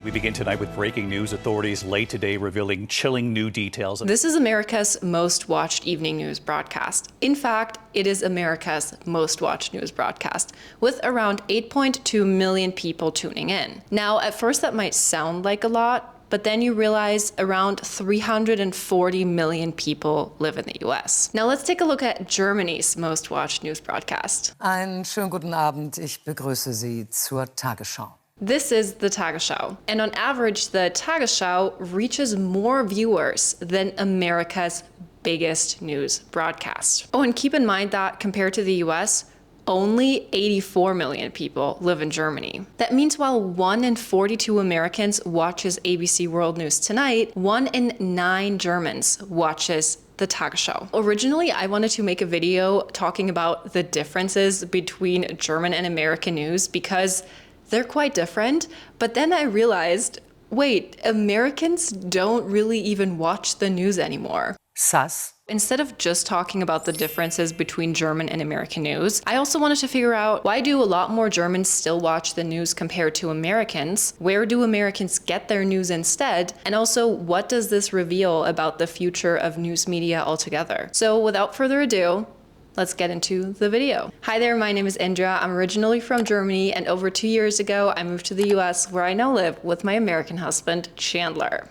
We begin tonight with breaking news. Authorities late today revealing chilling new details. This is America's most watched evening news broadcast. In fact, it is America's most watched news broadcast, with around 8.2 million people tuning in. Now, at first that might sound like a lot, but then you realize around 340 million people live in the US. Now let's take a look at Germany's most watched news broadcast. Einen schönen guten Abend. Ich begrüße Sie zur Tagesschau. This is the Tagesschau. And on average, the Tagesschau reaches more viewers than America's biggest news broadcast. Oh, and keep in mind that compared to the US, only 84 million people live in Germany. That means while 1 in 42 Americans watches ABC World News Tonight, 1 in 9 Germans watches the Tagesschau. Originally, I wanted to make a video talking about the differences between German and American news because they're quite different, but then I realized, wait, Americans don't really even watch the news anymore. Sus. Instead of just talking about the differences between German and American news, I also wanted to figure out, why do a lot more Germans still watch the news compared to Americans? Where do Americans get their news instead? And also, what does this reveal about the future of news media altogether? So without further ado, let's get into the video. Hi there, my name is Indra. I'm originally from Germany, and over 2 years ago, I moved to the US, where I now live with my American husband, Chandler.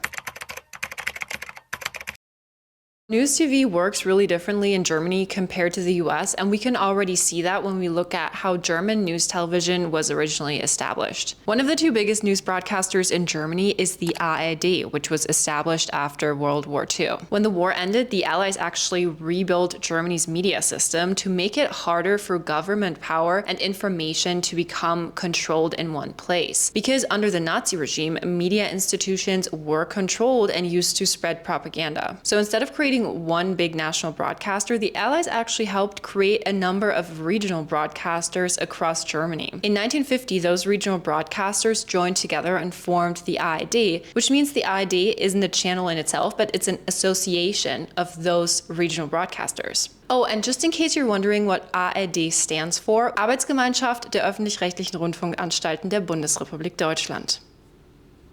News TV works really differently in Germany compared to the US, and we can already see that when we look at how German news television was originally established. One of the two biggest news broadcasters in Germany is the ARD, which was established after World War II. When the war ended, the Allies actually rebuilt Germany's media system to make it harder for government power and information to become controlled in one place. Because under the Nazi regime, media institutions were controlled and used to spread propaganda. So instead of creating one big national broadcaster, the Allies actually helped create a number of regional broadcasters across Germany. In 1950, those regional broadcasters joined together and formed the ARD, which means the ARD isn't a channel in itself, but it's an association of those regional broadcasters. Oh, and just in case you're wondering what ARD stands for, Arbeitsgemeinschaft der öffentlich-rechtlichen Rundfunkanstalten der Bundesrepublik Deutschland.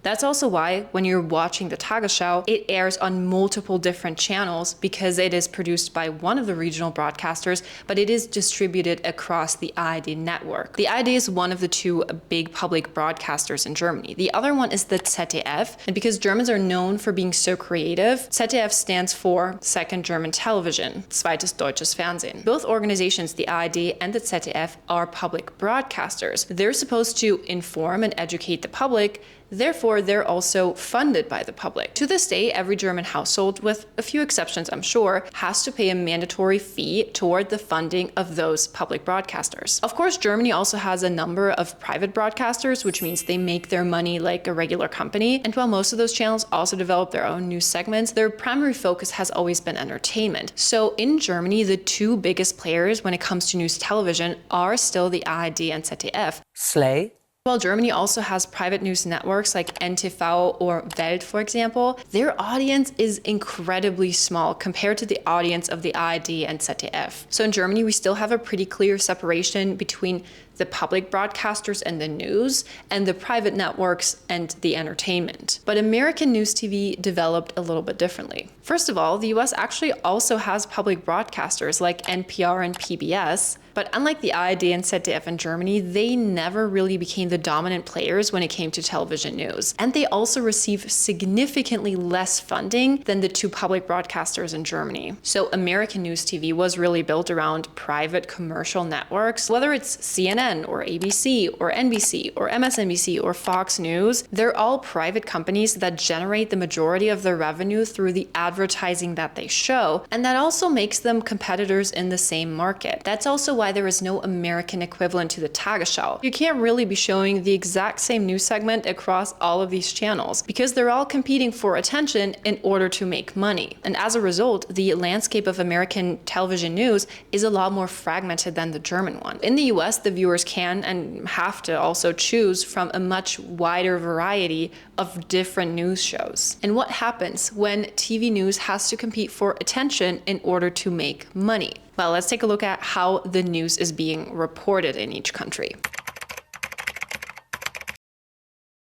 That's also why, when you're watching the Tagesschau, it airs on multiple different channels because it is produced by one of the regional broadcasters, but it is distributed across the ARD network. The ARD is one of the two big public broadcasters in Germany. The other one is the ZDF, and because Germans are known for being so creative, ZDF stands for Second German Television, Zweites Deutsches Fernsehen. Both organizations, the ARD and the ZDF, are public broadcasters. They're supposed to inform and educate the public. Therefore, they're also funded by the public. To this day, every German household, with a few exceptions I'm sure, has to pay a mandatory fee toward the funding of those public broadcasters. Of course, Germany also has a number of private broadcasters, which means they make their money like a regular company. And while most of those channels also develop their own news segments, their primary focus has always been entertainment. So in Germany, the two biggest players when it comes to news television are still the ARD and ZDF. Slay. While Germany also has private news networks like NTV or WELT, for example, their audience is incredibly small compared to the audience of the ARD and ZDF. So in Germany, we still have a pretty clear separation between the public broadcasters and the news, and the private networks and the entertainment. But American news TV developed a little bit differently. First of all, the US actually also has public broadcasters like NPR and PBS, but unlike the ARD and ZDF in Germany, they never really became the dominant players when it came to television news. And they also receive significantly less funding than the two public broadcasters in Germany. So American news TV was really built around private commercial networks, whether it's CNN or ABC or NBC or MSNBC or Fox News. They're all private companies that generate the majority of their revenue through the advertising that they show, and that also makes them competitors in the same market. That's also why there is no American equivalent to the Tagesschau. You can't really be showing the exact same news segment across all of these channels because they're all competing for attention in order to make money. And as a result, the landscape of American television news is a lot more fragmented than the German one. In the US, the viewers can and have to also choose from a much wider variety of different news shows. And what happens when TV news has to compete for attention in order to make money? Well, let's take a look at how the news is being reported in each country.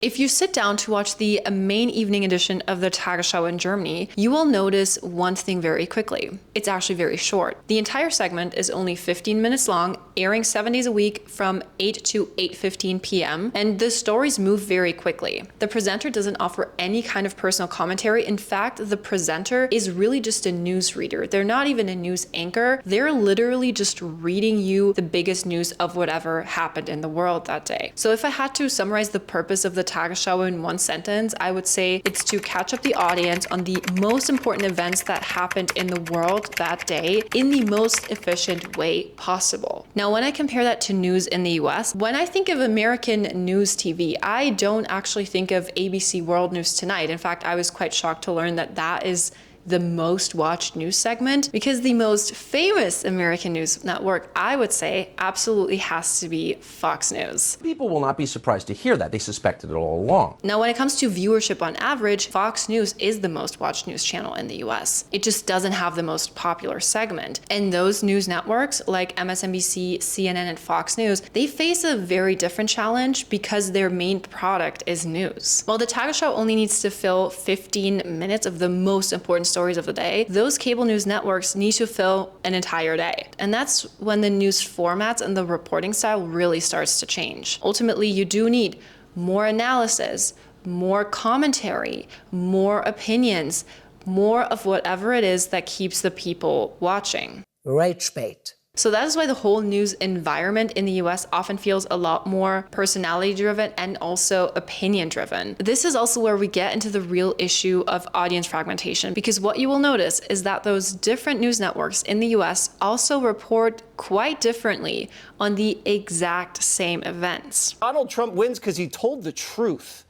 If you sit down to watch the main evening edition of the Tagesschau in Germany, you will notice one thing very quickly. It's actually very short. The entire segment is only 15 minutes long, airing 7 days a week from 8 to 8:15 p.m., and the stories move very quickly. The presenter doesn't offer any kind of personal commentary. In fact, the presenter is really just a news reader. They're not even a news anchor. They're literally just reading you the biggest news of whatever happened in the world that day. So if I had to summarize the purpose of the Tagesschau in one sentence, I would say it's to catch up the audience on the most important events that happened in the world that day in the most efficient way possible. Now, when I compare that to news in the US, when I think of American news TV, I don't actually think of ABC World News Tonight. In fact, I was quite shocked to learn that that is the most watched news segment, because the most famous American news network, I would say, absolutely has to be Fox News. People will not be surprised to hear that. They suspected it all along. Now, when it comes to viewership on average, Fox News is the most watched news channel in the US. It just doesn't have the most popular segment. And those news networks like MSNBC, CNN, and Fox News, they face a very different challenge because their main product is news. While the Tagesschau only needs to fill 15 minutes of the most important stories of the day, those cable news networks need to fill an entire day. And that's when the news formats and the reporting style really starts to change. Ultimately, you do need more analysis, more commentary, more opinions, more of whatever it is that keeps the people watching. Rage bait. So that is why the whole news environment in the US often feels a lot more personality driven and also opinion driven. This is also where we get into the real issue of audience fragmentation, because what you will notice is that those different news networks in the US also report quite differently on the exact same events. Donald Trump wins because he told the truth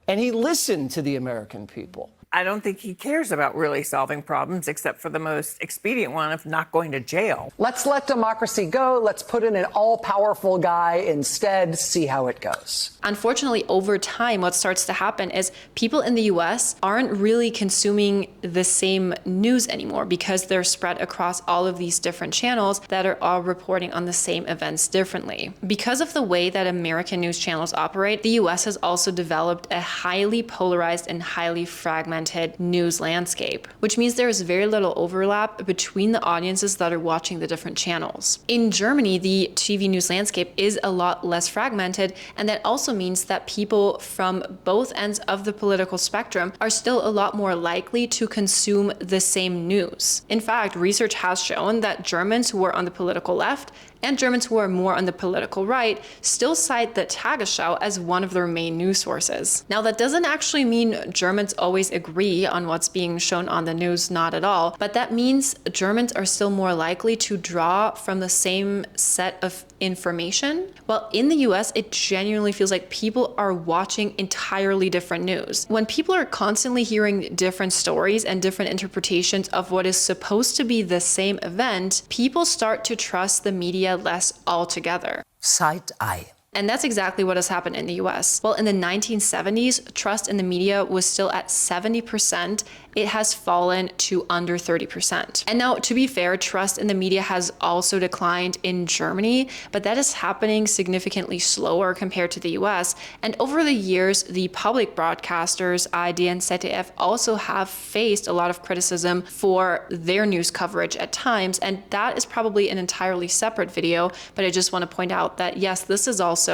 and he listened to the American people. I don't think he cares about really solving problems, except for the most expedient one of not going to jail. Let's let democracy go. Let's put in an all-powerful guy instead, see how it goes. Unfortunately, over time, what starts to happen is people in the US aren't really consuming the same news anymore because they're spread across all of these different channels that are all reporting on the same events differently. Because of the way that American news channels operate, the US has also developed a highly polarized and highly fragmented news landscape, which means there is very little overlap between the audiences that are watching the different channels. In Germany, the TV news landscape is a lot less fragmented, and that also means that people from both ends of the political spectrum are still a lot more likely to consume the same news. In fact, research has shown that Germans who are on the political left and Germans who are more on the political right still cite the Tagesschau as one of their main news sources. Now, that doesn't actually mean Germans always agree on what's being shown on the news, not at all, but that means Germans are still more likely to draw from the same set of information. While in the US, it genuinely feels like people are watching entirely different news. When people are constantly hearing different stories and different interpretations of what is supposed to be the same event, people start to trust the media less altogether. Side eye. And that's exactly what has happened in the US. Well, in the 1970s, trust in the media was still at 70%. It has fallen to under 30%. And now, to be fair, trust in the media has also declined in Germany, but that is happening significantly slower compared to the US. And over the years, the public broadcasters, ARD and ZDF, also have faced a lot of criticism for their news coverage at times. And that is probably an entirely separate video, but I just want to point out that yes, this is also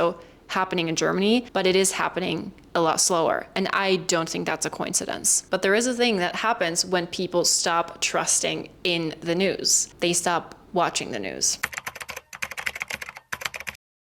happening in Germany, but it is happening a lot slower. And I don't think that's a coincidence. But there is a thing that happens when people stop trusting in the news. They stop watching the news.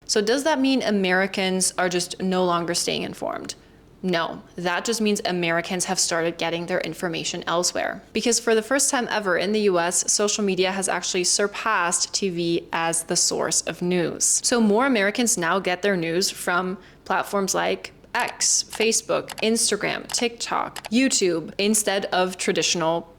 So does that mean Americans are just no longer staying informed? No, that just means Americans have started getting their information elsewhere. Because for the first time ever in the US, social media has actually surpassed TV as the source of news. So more Americans now get their news from platforms like X, Facebook, Instagram, TikTok, YouTube, instead of traditional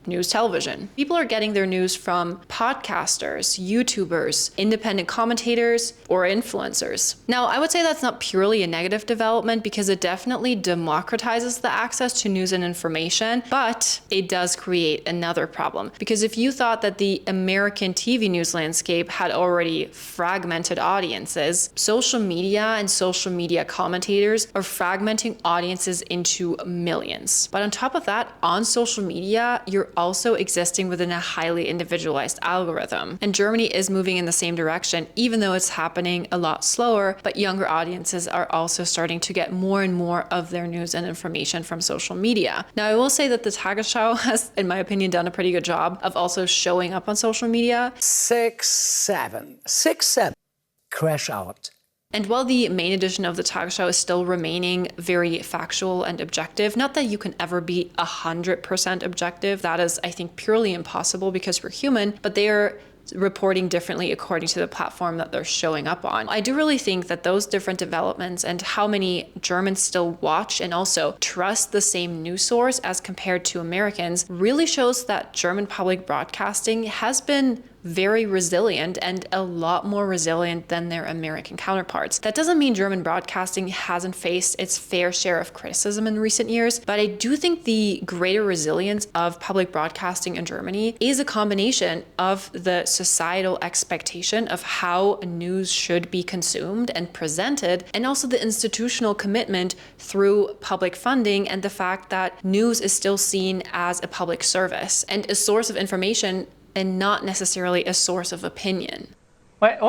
news television. People are getting their news from podcasters, YouTubers, independent commentators, or influencers. Now, I would say that's not purely a negative development because it definitely democratizes the access to news and information, but it does create another problem. Because if you thought that the American TV news landscape had already fragmented audiences, social media and social media commentators are fragmenting audiences into millions. But on top of that, on social media, you're also existing within a highly individualized algorithm. And Germany is moving in the same direction, even though it's happening a lot slower, but younger audiences are also starting to get more and more of their news and information from social media. Now, I will say that the Tagesschau has, in my opinion, done a pretty good job of also showing up on social media. 6-7. Crash out. And while the main edition of the Tagesschau is still remaining very factual and objective, not that you can ever be 100% objective, that is, I think, purely impossible because we're human, but they are reporting differently according to the platform that they're showing up on. I do really think that those different developments and how many Germans still watch and also trust the same news source as compared to Americans really shows that German public broadcasting has been very resilient and a lot more resilient than their American counterparts. That doesn't mean German broadcasting hasn't faced its fair share of criticism in recent years, but I do think the greater resilience of public broadcasting in Germany is a combination of the societal expectation of how news should be consumed and presented, and also the institutional commitment through public funding and the fact that news is still seen as a public service and a source of information and not necessarily a source of opinion. What?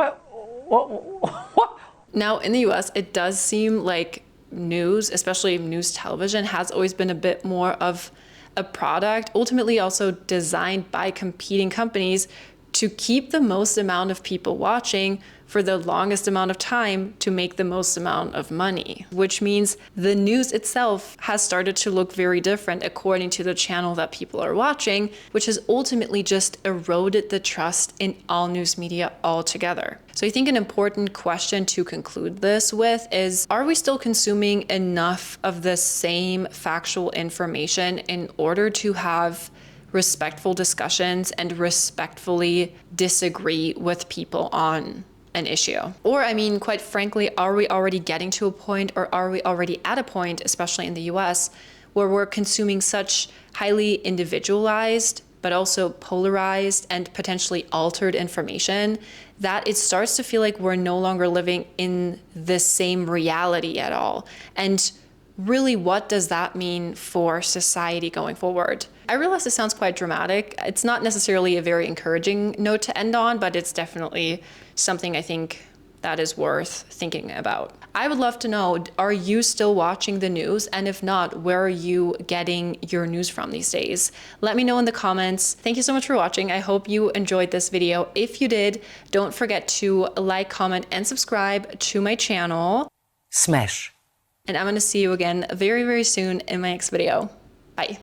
Now, in the US, it does seem like news, especially news television, has always been a bit more of a product, ultimately also designed by competing companies to keep the most amount of people watching for the longest amount of time to make the most amount of money, which means the news itself has started to look very different according to the channel that people are watching, which has ultimately just eroded the trust in all news media altogether. So I think an important question to conclude this with is, are we still consuming enough of the same factual information in order to have respectful discussions and respectfully disagree with people on an issue? Or, I mean, quite frankly, are we already getting to a point, or are we already at a point, especially in the US, where we're consuming such highly individualized, but also polarized and potentially altered information that it starts to feel like we're no longer living in the same reality at all? And really, what does that mean for society going forward? I realize this sounds quite dramatic. It's not necessarily a very encouraging note to end on, but it's definitely something I think that is worth thinking about. I would love to know, are you still watching the news? And if not, where are you getting your news from these days? Let me know in the comments. Thank you so much for watching. I hope you enjoyed this video. If you did, don't forget to like, comment, and subscribe to my channel. Smash. And I'm going to see you again very, very soon in my next video. Bye.